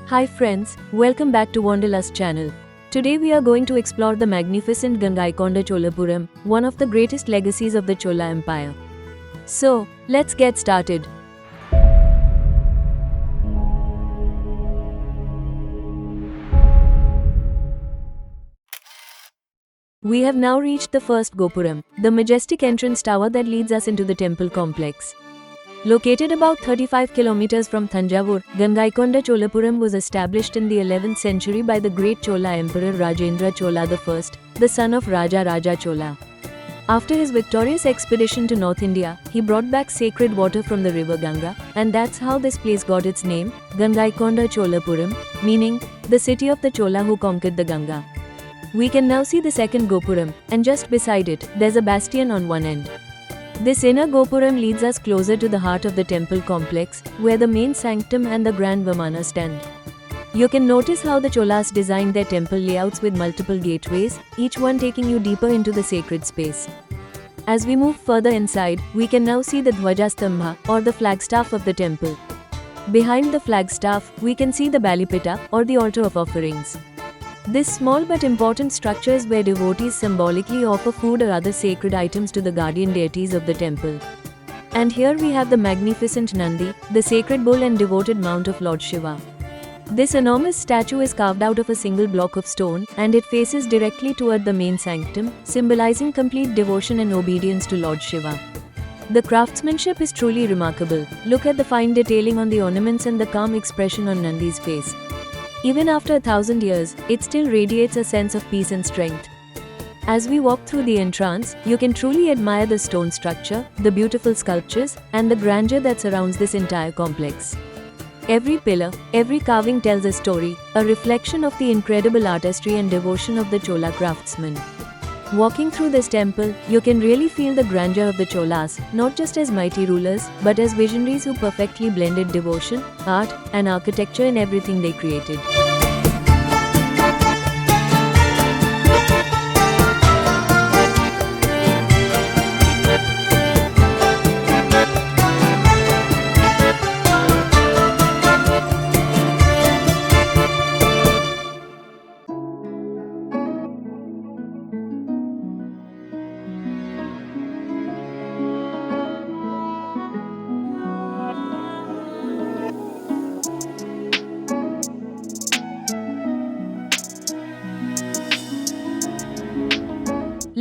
Hi friends, welcome back to Wanderlust channel. Today we are going to explore the magnificent Gangaikonda Cholapuram, one of the greatest legacies of the Chola Empire. So, let's get started. We have now reached the first Gopuram, the majestic entrance tower that leads us into the temple complex. Located about 35 kilometers from Thanjavur, Gangaikonda Cholapuram was established in the 11th century by the great Chola Emperor Rajendra Chola I, the son of Raja Chola. After his victorious expedition to North India, he brought back sacred water from the river Ganga, and that's how this place got its name, Gangaikonda Cholapuram, meaning the city of the Chola who conquered the Ganga. We can now see the second Gopuram, and just beside it, there's a bastion on one end. This inner Gopuram leads us closer to the heart of the temple complex, where the main sanctum and the grand vimana stand. You can notice how the Cholas designed their temple layouts with multiple gateways, each one taking you deeper into the sacred space. As we move further inside, we can now see the Dhwaja Stambha, or the flagstaff of the temple. Behind the flagstaff, we can see the Balipitha, or the altar of offerings. This small but important structure is where devotees symbolically offer food or other sacred items to the guardian deities of the temple. And here we have the magnificent Nandi, the sacred bull and devoted mount of Lord Shiva. This enormous statue is carved out of a single block of stone, and it faces directly toward the main sanctum, symbolizing complete devotion and obedience to Lord Shiva. The craftsmanship is truly remarkable. Look at the fine detailing on the ornaments and the calm expression on Nandi's face. Even after 1,000 years, it still radiates a sense of peace and strength. As we walk through the entrance, you can truly admire the stone structure, the beautiful sculptures, and the grandeur that surrounds this entire complex. Every pillar, every carving tells a story, a reflection of the incredible artistry and devotion of the Chola craftsmen. Walking through this temple, you can really feel the grandeur of the Cholas, not just as mighty rulers, but as visionaries who perfectly blended devotion, art, and architecture in everything they created.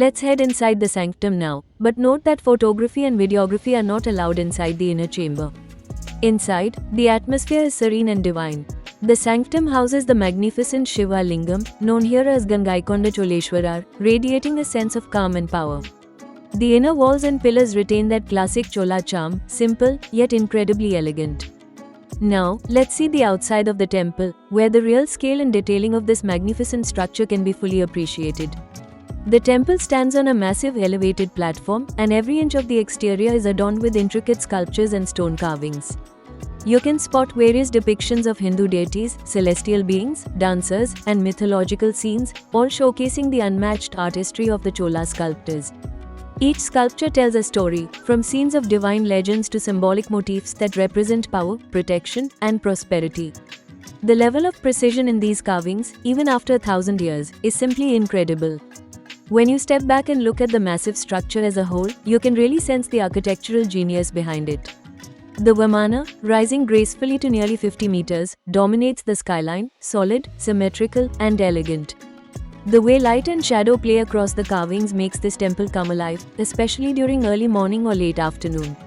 Let's head inside the sanctum now, but note that photography and videography are not allowed inside the inner chamber. Inside, the atmosphere is serene and divine. The sanctum houses the magnificent Shiva Lingam, known here as Gangaikonda Choleshwarar, radiating a sense of calm and power. The inner walls and pillars retain that classic Chola charm, simple yet incredibly elegant. Now, let's see the outside of the temple, where the real scale and detailing of this magnificent structure can be fully appreciated. The temple stands on a massive elevated platform, and every inch of the exterior is adorned with intricate sculptures and stone carvings. You can spot various depictions of Hindu deities, celestial beings, dancers, and mythological scenes, all showcasing the unmatched artistry of the Chola sculptors. Each sculpture tells a story, from scenes of divine legends to symbolic motifs that represent power, protection, and prosperity. The level of precision in these carvings, even after 1,000 years, is simply incredible. When you step back and look at the massive structure as a whole, you can really sense the architectural genius behind it. The vimana, rising gracefully to nearly 50 meters, dominates the skyline, solid, symmetrical, and elegant. The way light and shadow play across the carvings makes this temple come alive, especially during early morning or late afternoon.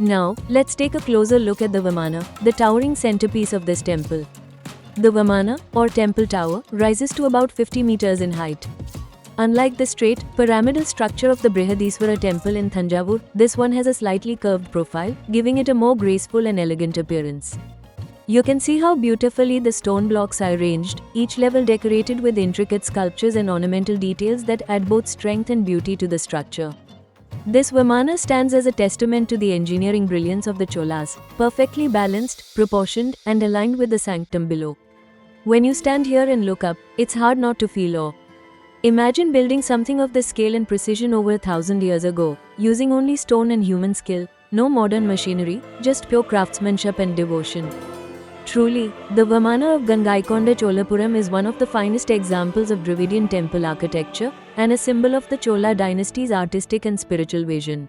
Now, let's take a closer look at the vimana, the towering centerpiece of this temple. The vimana, or temple tower, rises to about 50 meters in height. Unlike the straight, pyramidal structure of the Brihadiswara temple in Thanjavur, this one has a slightly curved profile, giving it a more graceful and elegant appearance. You can see how beautifully the stone blocks are arranged, each level decorated with intricate sculptures and ornamental details that add both strength and beauty to the structure. This vimana stands as a testament to the engineering brilliance of the Cholas, perfectly balanced, proportioned, and aligned with the sanctum below. When you stand here and look up, it's hard not to feel awe. Imagine building something of this scale and precision over 1,000 years ago, using only stone and human skill, no modern machinery, just pure craftsmanship and devotion. Truly, the vimana of Gangaikonda Cholapuram is one of the finest examples of Dravidian temple architecture and a symbol of the Chola dynasty's artistic and spiritual vision.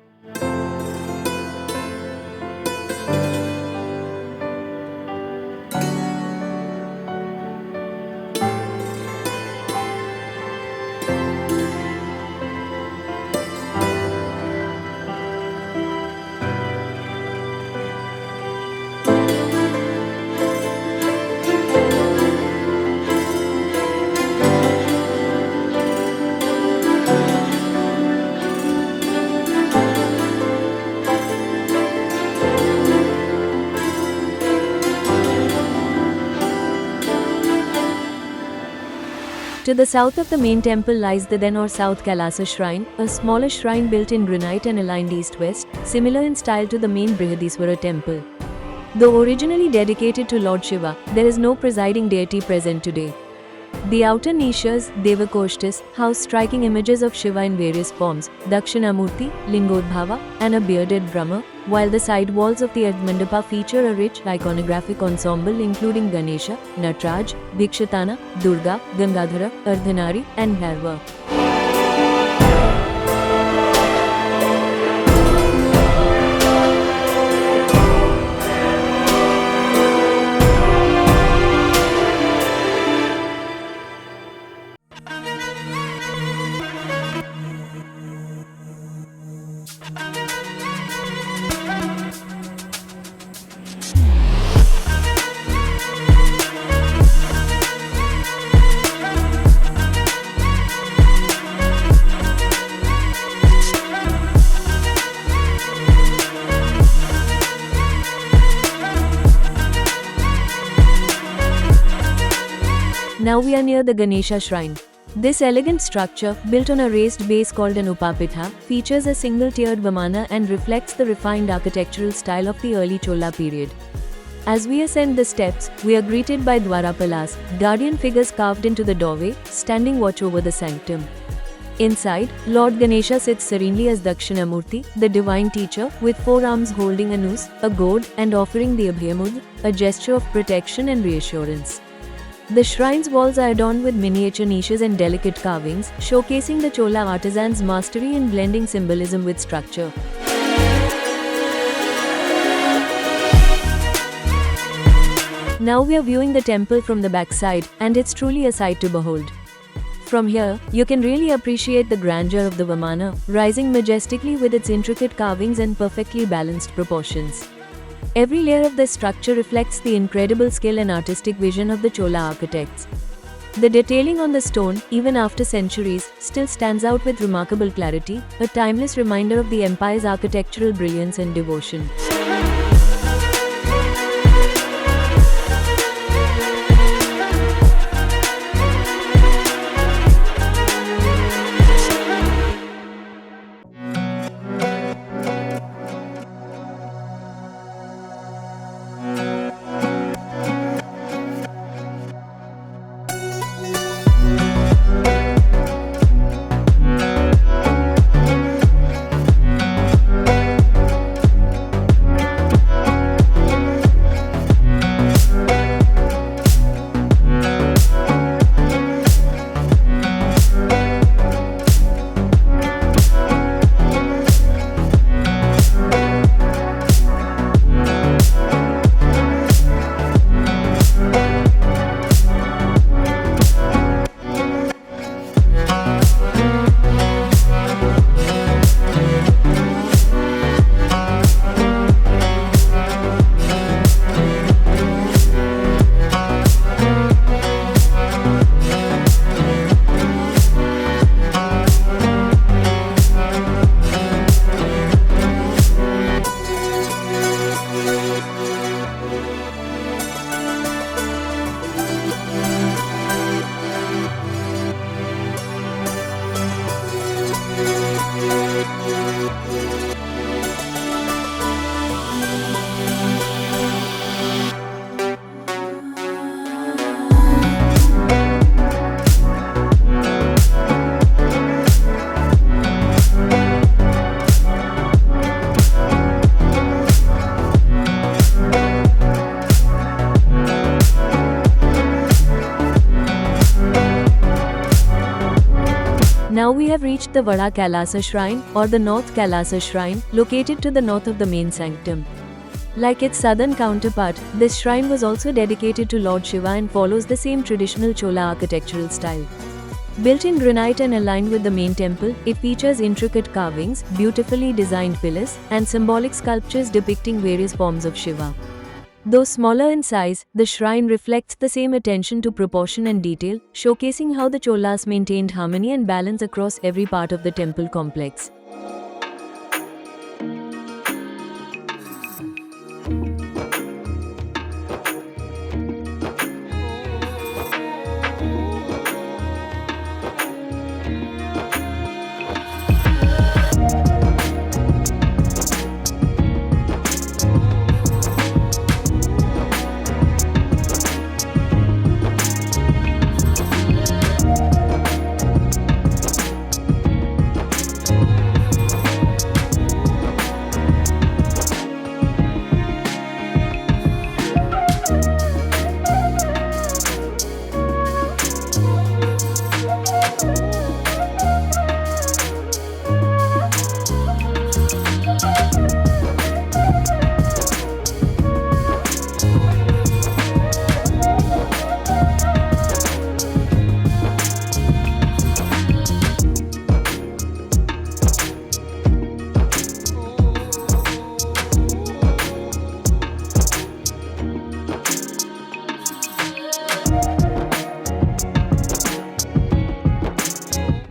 To the south of the main temple lies the then or South Kailasa Shrine, a smaller shrine built in granite and aligned east-west, similar in style to the main Brihadiswara temple. Though originally dedicated to Lord Shiva, there is no presiding deity present today. The outer niches, Devakoshtas, house striking images of Shiva in various forms, Dakshinamurti, Lingodbhava, and a bearded Brahma, while the side walls of the Mandapa feature a rich iconographic ensemble including Ganesha, Nataraj, Bhikshatana, Durga, Gangadhara, Ardhanari, and Bhairava. Now we are near the Ganesha Shrine. This elegant structure, built on a raised base called an Upapitha, features a single-tiered vimana and reflects the refined architectural style of the early Chola period. As we ascend the steps, we are greeted by Dwarapalas, guardian figures carved into the doorway, standing watch over the sanctum. Inside, Lord Ganesha sits serenely as Dakshinamurti, the divine teacher, with 4 arms holding a noose, a gourd, and offering the Abhayamudra, a gesture of protection and reassurance. The shrine's walls are adorned with miniature niches and delicate carvings, showcasing the Chola artisans' mastery in blending symbolism with structure. Now we are viewing the temple from the backside, and it's truly a sight to behold. From here, you can really appreciate the grandeur of the vimana, rising majestically with its intricate carvings and perfectly balanced proportions. Every layer of the structure reflects the incredible skill and artistic vision of the Chola architects. The detailing on the stone, even after centuries, still stands out with remarkable clarity, a timeless reminder of the empire's architectural brilliance and devotion. have reached the Vada Kailasa Shrine, or the North Kailasa Shrine, located to the north of the main sanctum. Like its southern counterpart, this shrine was also dedicated to Lord Shiva and follows the same traditional Chola architectural style. Built in granite and aligned with the main temple, it features intricate carvings, beautifully designed pillars, and symbolic sculptures depicting various forms of Shiva. Though smaller in size, the shrine reflects the same attention to proportion and detail, showcasing how the Cholas maintained harmony and balance across every part of the temple complex.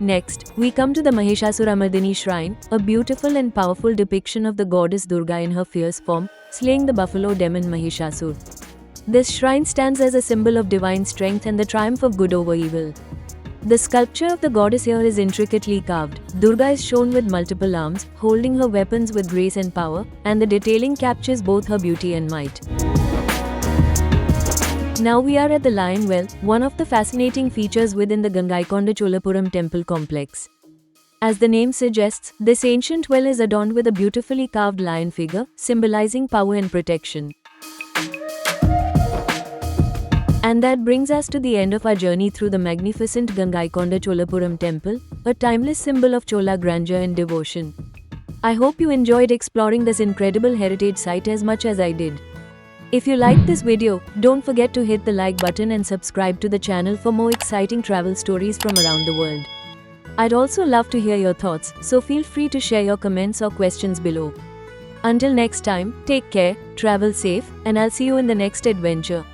Next, we come to the Mahishasuramardini Shrine, a beautiful and powerful depiction of the goddess Durga in her fierce form, slaying the buffalo demon Mahishasur. This shrine stands as a symbol of divine strength and the triumph of good over evil. The sculpture of the goddess here is intricately carved. Durga is shown with multiple arms, holding her weapons with grace and power, and the detailing captures both her beauty and might. Now we are at the Lion Well, one of the fascinating features within the Gangaikonda Cholapuram Temple complex. As the name suggests, this ancient well is adorned with a beautifully carved lion figure, symbolizing power and protection. And that brings us to the end of our journey through the magnificent Gangaikonda Cholapuram Temple, a timeless symbol of Chola grandeur and devotion. I hope you enjoyed exploring this incredible heritage site as much as I did. If you liked this video, don't forget to hit the like button and subscribe to the channel for more exciting travel stories from around the world. I'd also love to hear your thoughts, so feel free to share your comments or questions below. Until next time, take care, travel safe, and I'll see you in the next adventure.